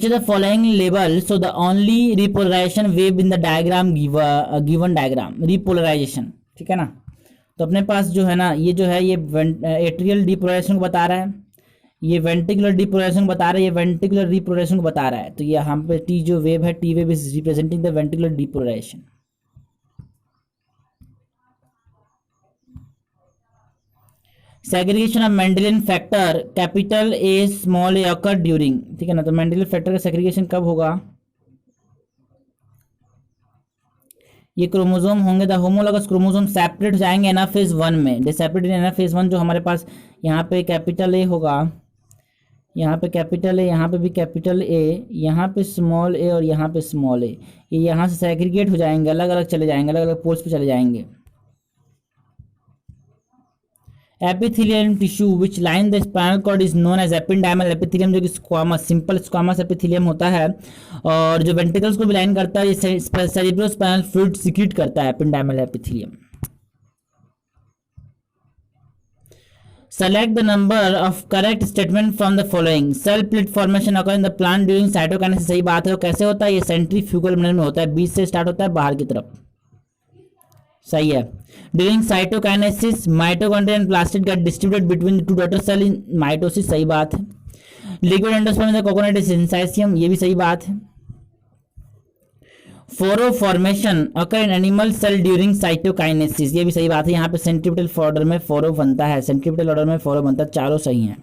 which of the following label so the only repolarization wave in the diagram given diagram repolarization, ठीक है ना। तो अपने पास जो है ना ये जो है ये एट्रियल डिपोलराइजेशन को बता रहा है, ये वेंट्रिकुलर डिपोलराइजेशन को बता रहा है, ये वेंट्रिकुलर रिपोलराइजेशन को बता रहा है। तो ये यहाँ पे टी जो वेव है, T wave is representing the ventricular depolarisation. Segregation of Mendelian factor capital A small A occur during, ठीक है ना। तो मेंडेलियन फैक्टर का सेग्रीगेशन कब होगा, ये क्रोमोसोम होंगे द होमोलॉगस क्रोमोसोम सेपरेट हो जाएंगे एनाफेज 1 में, दे सेपरेट इन एनाफेज 1। जो हमारे पास यहाँ पे कैपिटल ए होगा, यहाँ पे कैपिटल ए, यहाँ पे भी कैपिटल ए, यहाँ पे स्मॉल ए और यहाँ पे स्मॉल ए, ये यहाँ से सेग्रीगेट हो जाएंगे, अलग अलग चले जाएंगे, अलग अलग पोल्स पे चले जाएंगे। Epithelium tissue which line the spinal cord is known as ependymal epithelium, जो कि स्क्वामस सिंपल स्क्वामस एपिथेलियम होता है, और जो वेंट्रिकल्स को भी लाइन करता है ये सेरिब्रोस्पाइनल फ्लूइड सीक्रेट करता है एपिंडाइमल epithelium. Select the number of correct statement from the following. Cell plate formation occur in the plant during cytokinesis, सही बात है। कैसे होता है, ये सेंट्रीफ्यूगल मैनर में होता है, बीच से स्टार्ट होता है बाहर की तरफ, सही है। During cytokinesis mitochondria and plastid get distributed between the two daughter cell in mitosis, सही बात है। Liquid endosperm in the coconut is syncytium, ये भी सही बात है। Furrow formation occur in animal cell during cytokinesis, ये भी सही बात है। यहाँ पे सेंट्रीपिटल ऑर्डर में फोरो बनता है, सेंट्रीपिटल ऑर्डर में फोरो बनता है, चारों सही हैं।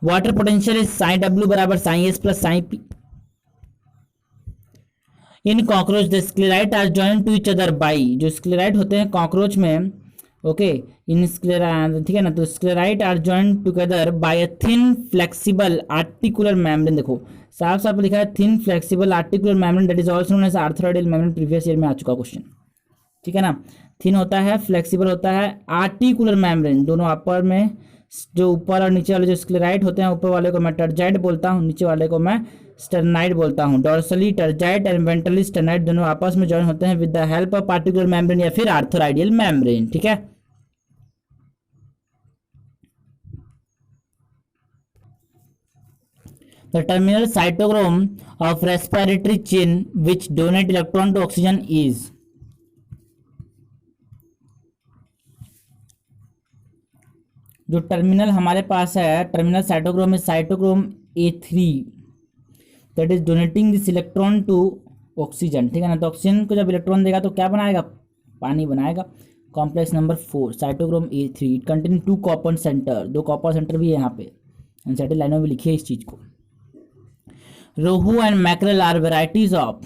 Water potential is psi W बराबर psi S plus psi P. In cockroach the sclerite are joint to each other by, जो स्क्लेराइट होते हैं कॉकरोच में, ओके, इन स्क्लेराइट, ठीक है ना। तो sclerite are joint together by a thin flexible articular membrane, देखो साफ साफ लिखा है thin flexible articular membrane that is also known as arthroidal membrane, previous year में आ चुका क्वेश्चन, ठीक है ना। थिन होता है, फ्लेक्सिबल होता है, आर्टिकुलर मेम्ब्रेन, दोनों अपर में, जो ऊपर और नीचे वाले जो स्क्लेराइट होते हैं, ऊपर वाले को मैं टर्जाइट बोलता हूँ, नीचे वाले को मैं स्टर्नाइट बोलता हूँ। डॉर्सली टर्जाइट एंड वेंट्रली स्टर्नाइट दोनों आपस में जॉइन होते हैं with the help of particular membrane या फिर आर्थराइडियल मेम्ब्रेन, ठीक है। The terminal cytochrome of respiratory chain which donate electron to oxygen is, जो टर्मिनल हमारे पास है, टर्मिनल साइटोक्रोम है cytochrome A3 that is donating this electron to oxygen, ठीक है ना। तो ऑक्सीजन को जब इलेक्ट्रॉन देगा तो क्या बनाएगा, पानी बनाएगा। Complex number 4 cytochrome A3 it contain 2 copper centre, 2 copper centre भी है यहाँ पे, एनसीईआरटी लाइनों में लिखी है इस चीज को। Rohu and mackerel are varieties of,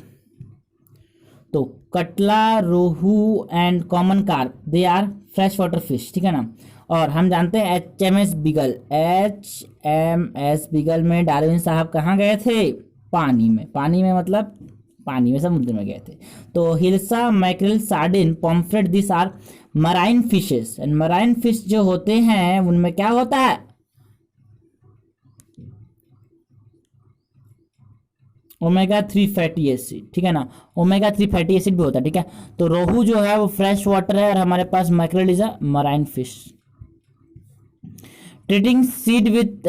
तो catla, rohu and common carp they are fresh water fish, ठीक है ना। और हम जानते हैं HMS बिगल, HMS बिगल में डार्विन साहब कहाँ गए थे, पानी में, पानी में मतलब पानी में, समुद्र में गए थे। तो hilsa, mackerel, sardine, pomfret this are marine fishes, and marine fish जो होते हैं उनमें क्या होता है, ओमेगा 3 फैटी एसिड, ठीक है ना। ओमेगा 3 फैटी एसिड भी होता है, ठीक है। तो रोहू जो है वो फ्रेश वाटर है और हमारे पास mackerel is a marine fish. Treating seed with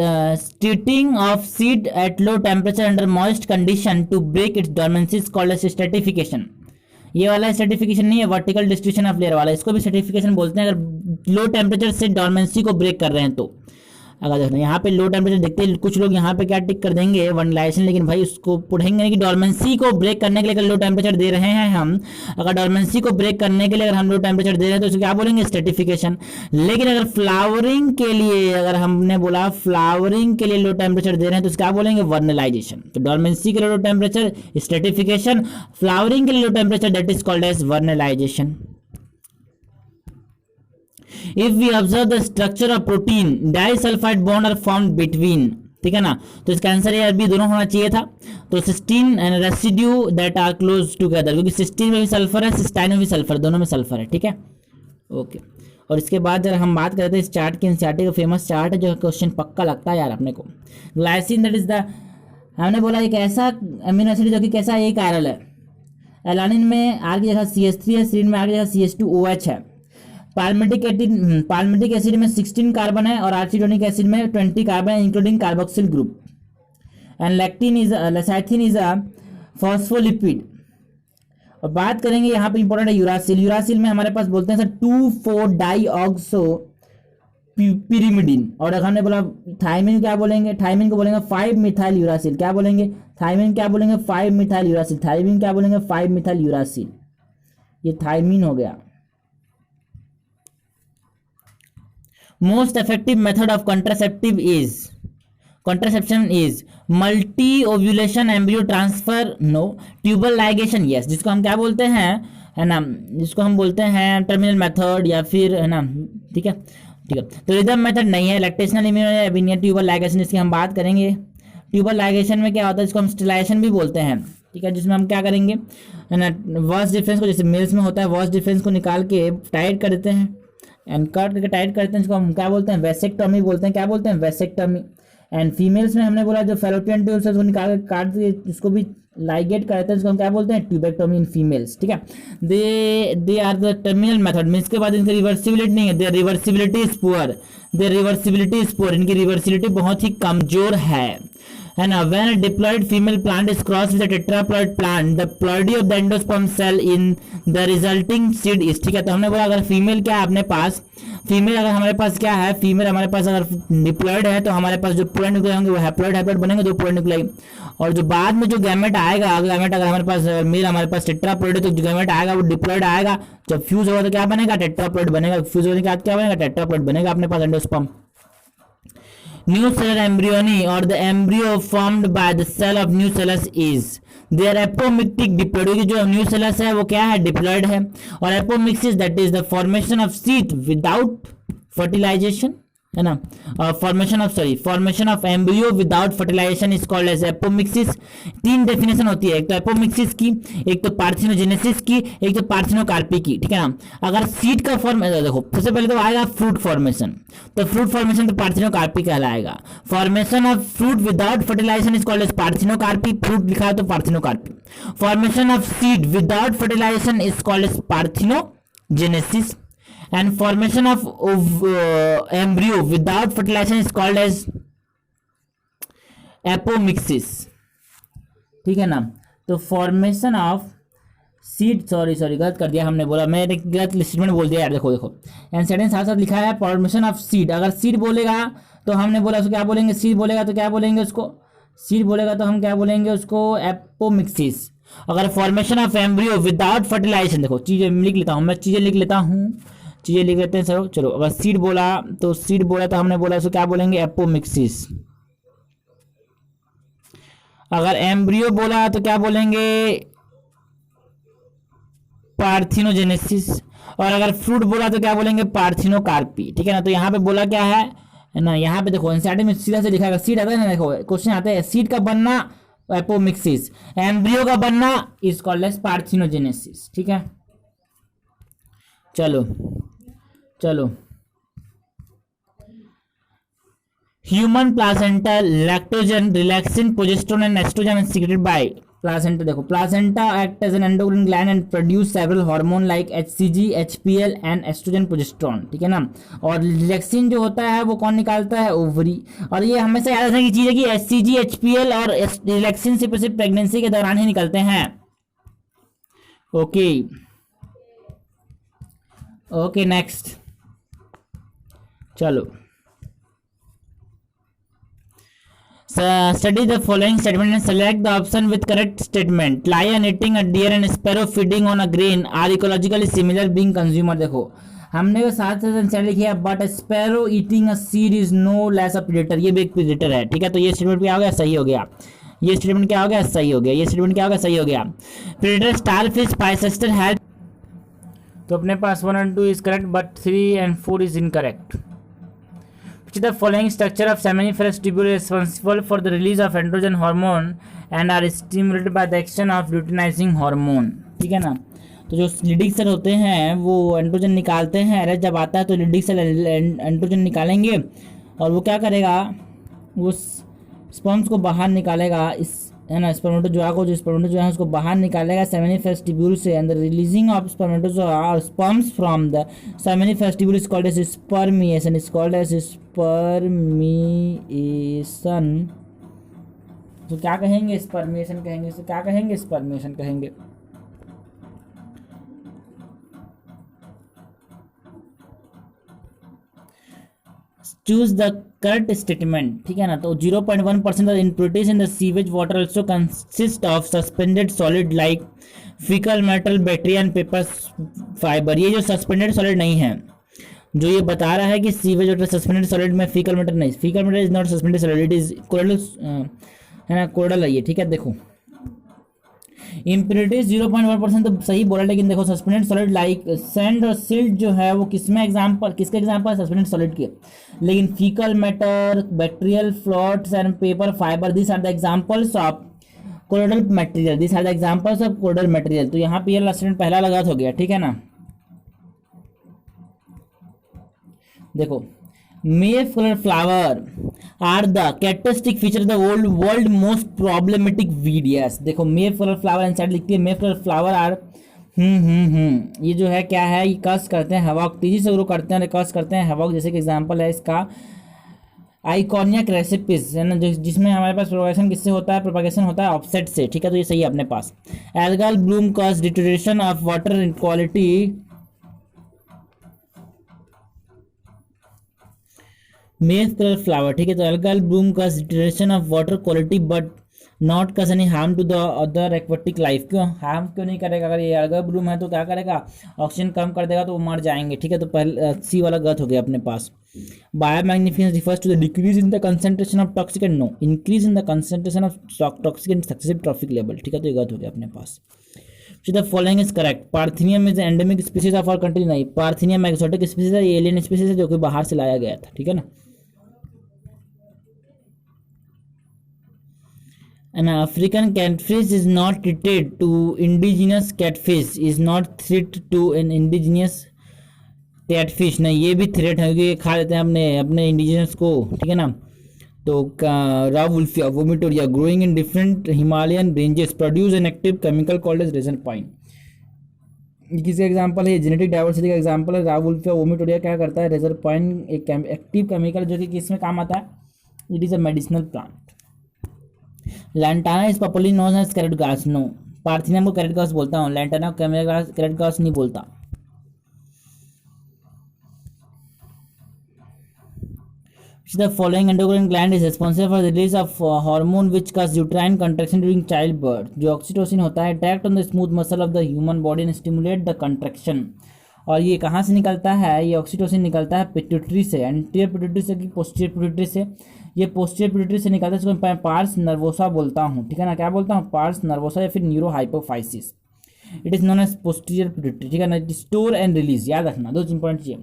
treating of seed at low temperature under moist condition to break its dormancy is called as stratification. ये वाला स्ट्रेटिफिकेशन नहीं है, वर्टिकल डिस्ट्रीब्यूशन ऑफ लेयर वाला, इसको भी स्ट्रेटिफिकेशन बोलते हैं अगर लो टेम्परेचर से डॉर्मेंसी को ब्रेक कर रहे हैं तो। अगर देखना यहाँ पे लो टेम्परेचर देखते हैं, कुछ लोग यहाँ पे क्या टिक कर देंगे वनलाइजेशन, लेकिन भाई उसको पढ़ेंगे नहीं कि डॉर्मेंसी को ब्रेक करने के लिए अगर लो टेम्परेचर दे रहे हैं हम, अगर डॉर्मेंसी को ब्रेक करने के लिए अगर हम लो टेम्परेचर दे रहे हैं तो उसको क्या बोलेंगे, स्ट्रेटिफिकेशन। लेकिन अगर फ्लावरिंग के लिए, अगर हमने बोला फ्लावरिंग के लिए लो टेम्परेचर दे रहे हैं तो क्या बोलेंगे, वर्नलाइजेशन। तो डॉर्मेंसी के लिए लो टेम्परेचर स्ट्रेटिफिकेशन, फ्लावरिंग के लिए low temperature that is called as vernalisation. If we observe the structure of protein, disulfide bond are formed between, ठीक है ना। तो इसका आंसर ए और बी दोनों होना चाहिए था। तो cysteine and residue that are close together, क्योंकि सिस्टीन में भी सल्फर है, सिस्टाइन में भी सल्फर, दोनों में सल्फर है, ठीक है, ओके। और इसके बाद जब हम बात करते हैं इस चार्ट की, एनसीईआरटी का फेमस चार्ट है जो क्वेश्चन पक्का लगता है यार अपने को। ग्लाइसिन दैट इज द, हमने बोला एक ऐसा अमीनो एसिड जो कि कैसा एक आयरल है, एलानिन में आर की जगह CH3 है, सीरीन में आर की जगह CH2OH है। पाल्मिटिक एसिड में 16 कार्बन है और आर्चिडोनिक एसिड में 20 कार्बन है including carboxyl group. And lecithin is a phospholipid. और बात करेंगे यहाँ पे इंपॉर्टेंट है यूरासिल। यूरासिल में हमारे पास बोलते हैं सर 2,4-डाईऑक्सो पिरिमिडिन। और अगर हमने बोला थायमिन क्या बोलेंगे, थायमिन को बोलेंगे 5-मिथाइल यूरासिल। क्या बोलेंगे थायमिन, क्या बोलेंगे 5-मिथाइल यूरासिल। थायमिन क्या बोलेंगे 5-मिथाइल यूरासिल। ये थायमिन हो गया। Most effective method of contraception is multi ovulation, embryo transfer, no. Tubal ligation, yes. जिसको हम क्या बोलते हैं, है ना, जिसको हम बोलते हैं टर्मिनल मेथड या फिर, है ना, ठीक है ठीक है। तो रिदम मेथड नहीं है, लैक्टेशनल इम्यूनो, ट्यूबल लाइगेशन इसकी हम बात करेंगे। ट्यूबल लाइगेशन में क्या होता है, इसको हम स्टिलाइजेशन भी बोलते हैं, ठीक है, जिसमें हम क्या करेंगे, है ना, वर्स डिफरेंस को, जैसे मेल्स में होता है वर्स डिफरेंस को निकाल के टाइट कर देते हैं एंड कट करके टाइट करते हैं, इसको हम क्या बोलते हैं वेसेक्टॉमी बोलते हैं। क्या बोलते हैं वेसेक्टॉमी। एंड फीमेल्स में हमने बोला जो फेलोपियन ट्यूब्स है उसको निकाल के काट दिए, उसको भी लाइगेट करते हैं, इसको हम क्या बोलते हैं ट्यूबेक्टोमी इन फीमेल्स, ठीक है। They are the terminal method में, इसके बाद इनकी रिवर्सिबिलिटी नहीं है, their reversibility is poor, their reversibility is poor, इनकी रिवर्सिबिलिटी बहुत ही कमजोर है ना। When diploid female plant is cross with tetraploid plant, the ploidy of the endosperm cell in the resulting seed is, ठीक है। तो हमने बोला अगर फीमेल क्या है अपने पास, फीमेल अगर हमारे पास क्या है, फीमेल हमारे पास अगर डिप्लॉयड है तो हमारे पास जो पूरे न्यूक्लियाई होंगे वो हैप्लॉइड बनेंगे, दो पूरे न्यूक्लियाई। और जो बाद में जो गैमेट आएगा, गैमेट अगर हमारे पास मेल हमारे पास टेट्राप्लॉइड है तो जो गैमेट आएगा वो डिप्लॉयड आएगा। जब फ्यूज होगा तो क्या बनेगा टेट्राप्लॉइड बनेगा, फ्यूज होने के बाद क्या बनेगा टेट्राप्लॉइड बनेगा अपने पास endosperm. New cellular embryony or the embryo formed by the cell of new cellus is their apomictic diploid। जो न्यू सेलस है वो क्या है डिप्लॉयड है। और apomixis that is the formation of seed without fertilisation, है ना, formation of embryo without fertilisation is called as apomixis. तीन डेफिनेशन होती है, एक तो एपोमिक्सिस की, एक तो पार्थिनोजेनेसिस की, एक तो पार्थिनोकार्पी की, ठीक है ना। अगर सीड का फॉर्म देखो सबसे पहले तो आएगा फ्रूट फॉर्मेशन, तो फ्रूट फॉर्मेशन तो पार्थिनोकार्पी कहलाएगा। Formation of fruit without fertilisation is called as parthenocarpy, fruit लिखा है तो parthenocarpy. Formation of seed without fertilisation is called as parthenogenesis and formation of embryo without fertilization is called as apomixis, ठीक है ना। तो formation of seed, sorry गलत कर दिया हमने, बोला मैं गलत स्टेटमेंट बोल दिया यार, देखो एंड सेंटेंस साथ साथ लिखा है फॉर्मेशन ऑफ सीड। अगर सीड बोलेगा तो हमने बोला उसको क्या बोलेंगे, सीड बोलेगा तो क्या बोलेंगे उसको, सीड बोलेगा तो हम क्या बोलेंगे उसको एपोमिक्सिस। अगर formation of embryo without fertilisation, देखो चीजें लिख लेता हूं मैं, चीजें लिख लेते हैं सर। चलो अगर सीड बोला तो हमने बोला उसको क्या बोलेंगे एपोमिक्सिस। अगर एम्ब्रियो बोला तो क्या बोलेंगे पार्थिनोजेनेसिस। और अगर फ्रूट बोला तो क्या बोलेंगे पार्थिनोकार्पी, ठीक है ना। तो यहाँ पे बोला क्या है ना, यहाँ पे देखो एनसीईआरटी में सीधा से लिखा है, सीड आता है ना, देखो क्वेश्चन आता है सीड का बनना एपोमिक्सिस, एम्ब्रियो का बनना इज कॉल्ड एज पार्थिनोजेनेसिस, ठीक है। चलो human placenta lactogen, relaxin, progesterone and oestrogen is secreted by placenta. देखो placenta act as an endocrine gland and produce several hormone like HCG, HPL and oestrogen, progesterone, ठीक है ना। और relaxin जो होता है वो कौन निकालता है, ओवरी। और ये हमेशा याद रखने की चीज है कि एचसीजी, एचपीएल और रिलैक्सिन सिर्फ प्रेगनेंसी के दौरान ही निकलते हैं। ओके नेक्स्ट, चलो study the following statement and select the option with correct statement। lion eating a deer and sparrow feeding on a grain are ecologically similar being consumer। देखो हमने साथ लिखी है but sparrow eating a seed is no less a predator, ये भी एक predator है, ठीक है। तो ये स्टेटमेंट क्या हो गया, सही हो गया। ये स्टेटमेंट क्या हो गया, सही हो गया। ये स्टेटमेंट क्या हो गया, सही हो गया। प्रेडेटर स्टारफिश पाइसेस्टर हेल्प, तो अपने पास 1 and 2 is correct but 3 and 4 is incorrect. The following structure of seminiferous tubule is responsible for the release of androgen hormone and are stimulated by the action of luteinizing hormone, ठीक है ना। तो जो Leydig cell होते हैं वो androgen निकालते हैं, एरर जब आता है तो लिडिक सेल एंड्रोजन निकालेंगे और वो क्या करेगा, वो स्पर्म्स को बाहर निकालेगा इस है ना, स्पर्मेटोजोआ को, जो स्पर्मेटोजोआ है उसको बाहर निकालेगा सेमिनिफेरस वेस्टिब्यूल से, and the releasing of spermatozoa और sperms from the seminiferous vestibule is called as spermiation, is called as spermiation. तो क्या कहेंगे, स्पर्मिएशन कहेंगे, इसे क्या कहेंगे, स्पर्मिएशन कहेंगे। चूज द करेक्ट स्टेटमेंट, ठीक है ना। तो 0.1% of impurities in the sewage water also consist of suspended solid like faecal metal, bacteria and paper fibre. ये जो सस्पेंडेड सॉलिड नहीं है, जो ये बता रहा है कि सीवेज वाटर सस्पेंडेड सॉलिड में फीकल मेटल नहीं, faecal metal is not suspended solid, it is coral, है ना, कोरल है ये, ठीक है। देखो इम्प्योरिटीज 0.1% तो सही बोला, लेकिन देखो सस्पेंडेड सॉलिड लाइक सैंड और सिल्ट जो है वो किसमें एग्जांपल, किसके एग्जांपल, सस्पेंडेड सॉलिड के। लेकिन faecal matter, bacterial floats and paper fibre, this are the examples of colloidal material, this are the examples of colloidal material. तो यहाँ पे ये स्टूडेंट पहला लगा हो गया, ठीक है ना। देखो Mayflower flower are the characteristic feature of the old world most problematic weed, yes। देखो Mayflower flower इंसाइड लिखती है, Mayflower flower are ये जो है क्या है, ये कस करते हैं हवॉक, तेजी से ग्रो करते हैं, कस करते हैं हवॉक। जैसे कि एग्जांपल है इसका आइकॉनिया क्रेसिपिस, है ना, जिसमें हमारे पास प्रोपगेशन किससे होता है, प्रोपगेशन होता है ऑफसेट से, ठीक है। तो ये सही है अपने पास। Algal bloom cause deterioration of water quality, Mayflower flower, ठीक है। तो algal bloom cause deterioration of water quality but not cause any harm to the other aquatic life। क्यों हार्म क्यों नहीं करेगा, अगर ये algal bloom है तो क्या करेगा, ऑक्सीजन कम कर देगा तो वो मर जाएंगे, ठीक है। तो पहले सी वाला गलत हो गया अपने पास। Biomagnification refers to the decrease in the concentration of toxicant no increase in the concentration of toxicant successive trophic level, ठीक है। तो ये गलत हो गया अपने पास। So the following is correct। Parthenium is endemic species of our country, नहीं, पार्थिनियम एक्सोटिक स्पीसीज है, एलियन स्पीसीज है जो कि बाहर से लाया गया था, ठीक है ना। An African catfish is not treated to indigenous catfish is not threat to an indigenous catfish, नहीं ये भी थ्रेट है क्योंकि ये खा लेते हैं अपने इंडिजिनस को, ठीक है ना। तो Rauvolfia vomitoria growing in different Himalayan ranges produce an active chemical called as reserpine. किसी एग्जांपल है, जेनेटिक डाइवर्सिटी का एग्जांपल है। रावुल्फिया वोमिटोरिया क्या करता है, रेजर पाइन एक एक्टिव केमिकल जो कि किसमें काम आता है, it is a medicinal plant. Lantana is popularly known as carrot ghas, no, parthenium को कैरेट घास बोलता हूँ, लैंटाना को कैरेट घास नहीं बोलता। The following endocrine gland is responsible for the release of hormone which cause uterine contraction during childbirth। जो oxytocin होता है act on the smooth muscle of the human body and stimulate the contraction। और ये कहाँ से निकलता है, ये ऑक्सीटोसिन निकलता है पिट्यूटरी से, एंटीरियर पिट्यूटरी से कि पोस्टीरियर पिट्यूटरी से, ये पोस्टीरियर पिट्यूटरी से निकलता है, इसको मैं पार्स नर्वोसा बोलता हूँ, ठीक है ना। क्या बोलता हूँ, पार्स नर्वोसा या फिर neurohypophysis. It is known as posterior pituitary, ठीक है ना। स्टोर एंड रिलीज, याद रखना दो इंपॉर्टेंट चीजें,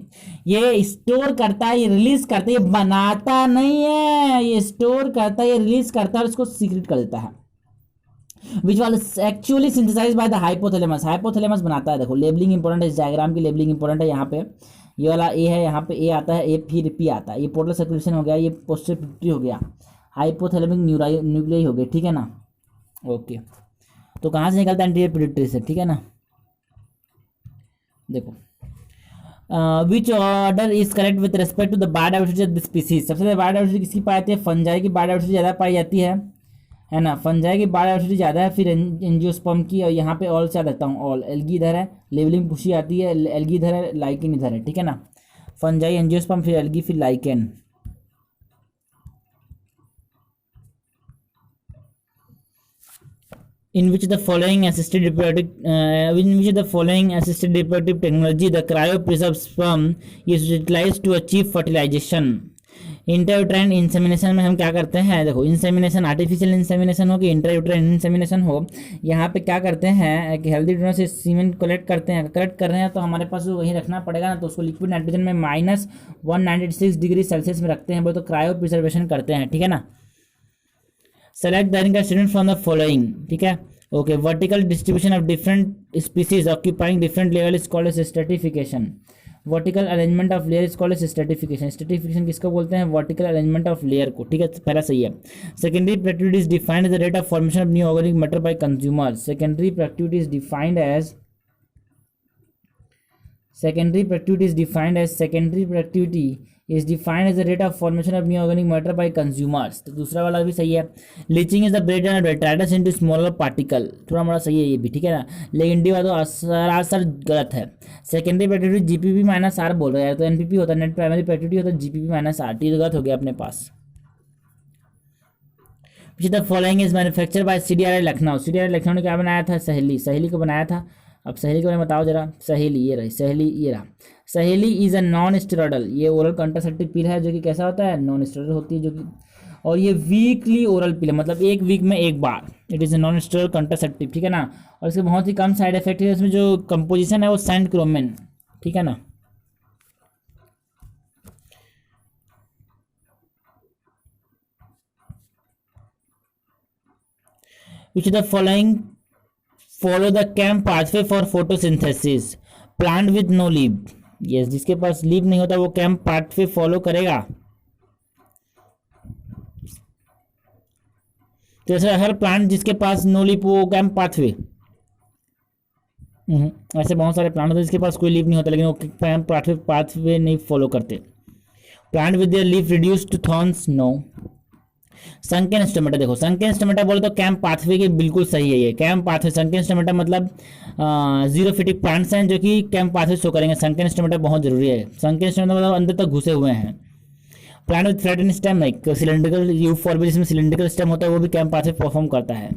ये स्टोर करता है, ये रिलीज करता है, ये बनाता नहीं है, ये स्टोर करता है, ये रिलीज करता है और इसको सीक्रेट कर देता है। Which was actually synthesised by the hypothalamus, hypothalamus बनाता है। देखो लेबलिंग इंपॉर्टेंट है, इस डायग्राम की लेबलिंग इंपॉर्टेंट है। यहाँ पे ये वाला ए है, यहाँ पे ए आता है, ए फिर पी आता है, ये पोर्टल सर्कुलेशन हो गया, ये पोस्टीरियर पिट्यूटरी हो गया, हाइपोथैलेमिक न्यूक्लियाई हो गए, ठीक है ना। ओके, तो कहाँ से निकलता है, एंटीरियर पिट्यूटरी से, ठीक है ना। देखो which order is correct with respect to the biodiversity of the species. सबसे ज़्यादा बायोडाइवर्सिटी किसकी पाई जाती है, फंजाई की बायोडाइवर्सिटी ज़्यादा पाई जाती है ना। फंजाई की बायोडाइवर्सिटी ज़्यादा है, फिर एंजियोस्पर्म की, और यहाँ पे ऑल से देता हूँ ऑल। एल्गी इधर है, लेवलिंग पुशी आती है, एल्गी इधर है, लाइकेन इधर है, ठीक है ना। फंजाई, एंजियोस्पर्म, फिर एल्गी, फिर lichen. In which the following assisted reproductive technology the cryopreserved sperm is utilized to achieve fertilization। Intrauterine insemination में हम क्या करते हैं, देखो इंसेमिनेशन आर्टिफिशियल इंसेमिनेशन हो कि इंट्रायूट्राइन इंसेमिनेशन हो, यहाँ पे क्या करते हैं कि हेल्दी डोनर से सीमेंट कलेक्ट करते हैं। कलेक्ट कर रहे हैं तो हमारे पास वही रखना पड़ेगा ना, तो उसको लिक्विड नाइट्रोजन में -196 डिग्री सेल्सियस में रखते हैं, वो तो क्रायो प्रिजर्वेशन करते हैं, ठीक है ना। सेलेक्ट द इनका स्टूडेंट फ्रॉम द फॉलोइंग, ठीक है। Okay, vertical distribution of different species occupying different level is called as stratification. Vertical arrangement of layer is called stratification. Stratification किसको बोलते हैं? वर्टिकल अरेंजमेंट ऑफ लेयर को, ठीक है, पहला सही है। Secondary productivity is defined as the rate of formation of new organic matter by consumer. Secondary productivity is defined as secondary productivity is defined as the rate of formation of new organic matter by consumers। तो दूसरा वाला भी सही है। Leaching is the breakdown of detritus into smaller particle, थोड़ा मोड़ा सही है ये भी, ठीक है ना, लेकिन डी वाला तो सरासर गलत है। Secondary productivity GPP minus R बोल रहा है, तो एनपीपी होता है, नेट प्राइमरी प्रोडक्टिविटी होता है जीपीपी माइनस आर, टी गलत हो गया अपने पास। The following is manufacture by CDRI Lucknow. CDRI Lucknow ने क्या बनाया था? सहेली, सहेली को बनाया था। अब सहेली के बारे में बताओ जरा। सहेली ये रही, सहेली ये रहा। सहेली इज अ नॉन स्टेरॉइडल, ये ओरल कंट्रासेप्टिव पिल है जो कि कैसा होता है? नॉन स्टेरॉइडल होती है जो कि, और ये वीकली ओरल पिल है, मतलब एक वीक में एक बार। It is a non steroidal contraceptive, ठीक है ना, और इसके बहुत ही कम साइड इफेक्ट है। इसमें जो कंपोजिशन है वो सेंट क्रोमेन, ठीक है ना। Which of the following follow the CAM pathway for photosynthesis? Plant with no leaf, yes, जिसके पास लीफ नहीं होता वो CAM pathway फॉलो करेगा। तो ऐसा हर प्लांट जिसके पास नो लीफ वो CAM pathway, ऐसे बहुत सारे प्लांट होते हैं जिसके पास कोई लीफ नहीं होता लेकिन वो CAM pathway नहीं फॉलो करते। Plant with their leaf reduced to thorns, no. Sunken stomata, देखो संकेन स्टोमेटा बोले तो कैंप पाथवे के बिल्कुल सही है ये। कैंप पाथवे, संकेन स्टोमेटा मतलब जीरोफिटिक प्लांट्स हैं जो कि कैंप पाथवे शो करेंगे। संकेन स्टोमेटा बहुत जरूरी है। संकेन स्टोमेटा मतलब अंदर तक घुसे हुए हैं। Plant with flatten stem like cylindrical euphorbid, जिसमें सिलेंड्रिकल स्टेम होता है वो भी कैंप पाथवे परफॉर्म करता है।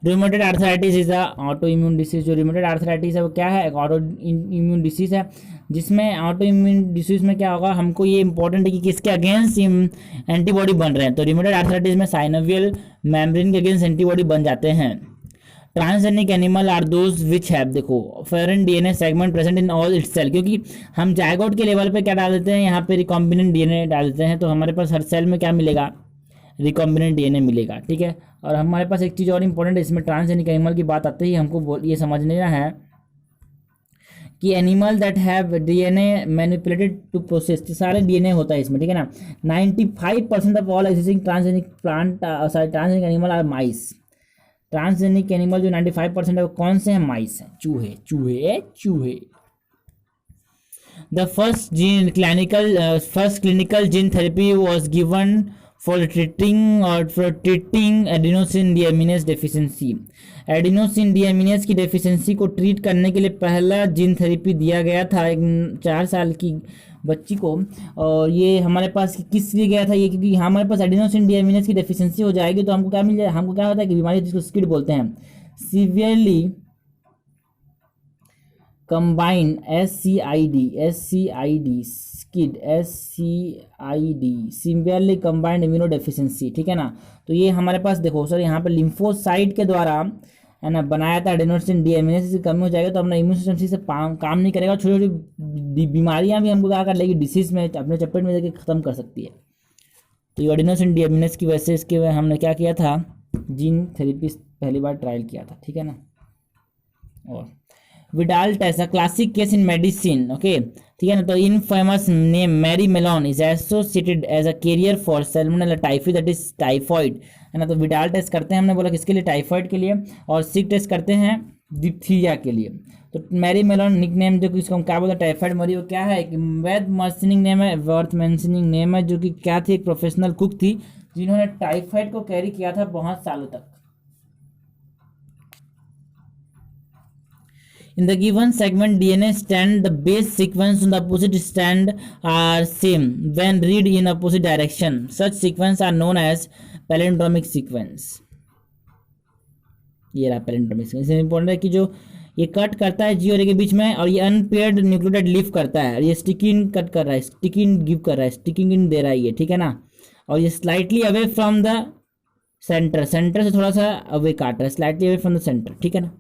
Rheumatoid arthritis is a auto immune disease. जो रूमेटोइड आर्थराइटिस है वो क्या है? एक ऑटो इम्यून डिसीज है, जिसमें ऑटो इम्यून डिसीज में क्या होगा, हमको ये इंपॉर्टेंट है कि किसके अगेंस्ट एंटीबॉडी बन रहे हैं। तो रूमेटोइड आर्थराइटिस में साइनोवियल मेम्ब्रेन के अगेंस्ट एंटीबॉडी बन जाते हैं। Transgenic animal are those which have, देखो foreign DNA segment present in all its cell, क्योंकि हम जायगोट के लेवल पे क्या डाल देते हैं, यहाँ पे रिकॉम्बिनेंट डीएनए डाल देते हैं, तो हमारे पास हर सेल में क्या मिलेगा? रिकॉम्बिनेंट डीएनए मिलेगा, ठीक है। और हमारे पास एक चीज़ और इंपॉर्टेंट है इसमें, ट्रांसजेनिक एनिमल की बात आते ही हमको ये समझ लेना है कि animal that have DNA manipulated to process, सारे डीएनए होता है इसमें, ठीक है ना। 95% of all existing transgenic plant transgenic animal are mice. Transgenic animal जो 95% है वो कौन से हैं? माइस हैं, चूहे चूहे चूहे। The first clinical gene therapy was given for treating adenosine deaminase deficiency। Adenosine deaminase की डेफिशिएंसी को ट्रीट करने के लिए पहला जीन थेरेपी दिया गया था एक 4 साल की बच्ची को। और ये हमारे पास किस लिए गया था ये? क्योंकि हमारे पास एडिनोसिन डियामिनेस की डेफिशिएंसी हो जाएगी तो हमको क्या मिल जाए? हमको क्या होता है कि बीमारी जिसको स्किड बोलते हैं, severely combined SCID skid SCID severely combined immuno deficiency, ठीक है ना। तो ये हमारे पास देखो सर यहाँ पे लिम्फोसाइट के द्वारा है ना बनाया था एडेनोसिन डीएमिनेस की कमी हो जाएगा तो अपना इम्यून सिस्टम से काम नहीं करेगा। छोटी छोटी बीमारियां भी हमको क्या कर लेगी? डिसीज में अपने चपेट में देकर ख़त्म कर सकती है। तो ये एडेनोसिन डीएमिनेस की वजह से इसके हमने क्या किया था? जीन थेरेपी पहली बार ट्रायल किया था, ठीक है ना। और Widal test, classic case in medicine, okay, ठीक है ना। तो in famous name Mary Mallon is associated as a carrier for Salmonella typhi, that is typhoid, है ना। तो विडाल टेस्ट करते हैं, हमने बोला किसके लिए? टाइफॉइड के लिए। और सिक टेस्ट करते हैं डिप्थीरिया के लिए। तो मैरी मेलोन निक नेम जो कि इसको हम क्या बोलते हैं? टाइफाइड मरी, वो क्या है कि वर्थ मेंशनिंग नेम है, वर्थ मेंशनिंग नेम है, जो कि क्या थी? एक प्रोफेशनल कुक थी जिन्होंने टाइफाइड को कैरी किया था बहुत सालों तक। In the given segment, DNA strand, the base sequence on the opposite strand are same when read in opposite direction. Such sequence are known as palindromic sequence. ये रहा palindromic sequence। इसमें important है कि जो ये कट करता है जी और ए के बीच में, और ये अनपेयर्ड न्यूक्लियोटाइड लीव करता है, और ये स्टिकिंग कट कर रहा है, स्टिकिंग गिव कर रहा है, स्टिकिंग इन दे रहा है ये, ठीक है ना। और ये slightly away from the centre, centre से थोड़ा सा अवे काट रहा है, slightly away from the centre, ठीक है ना।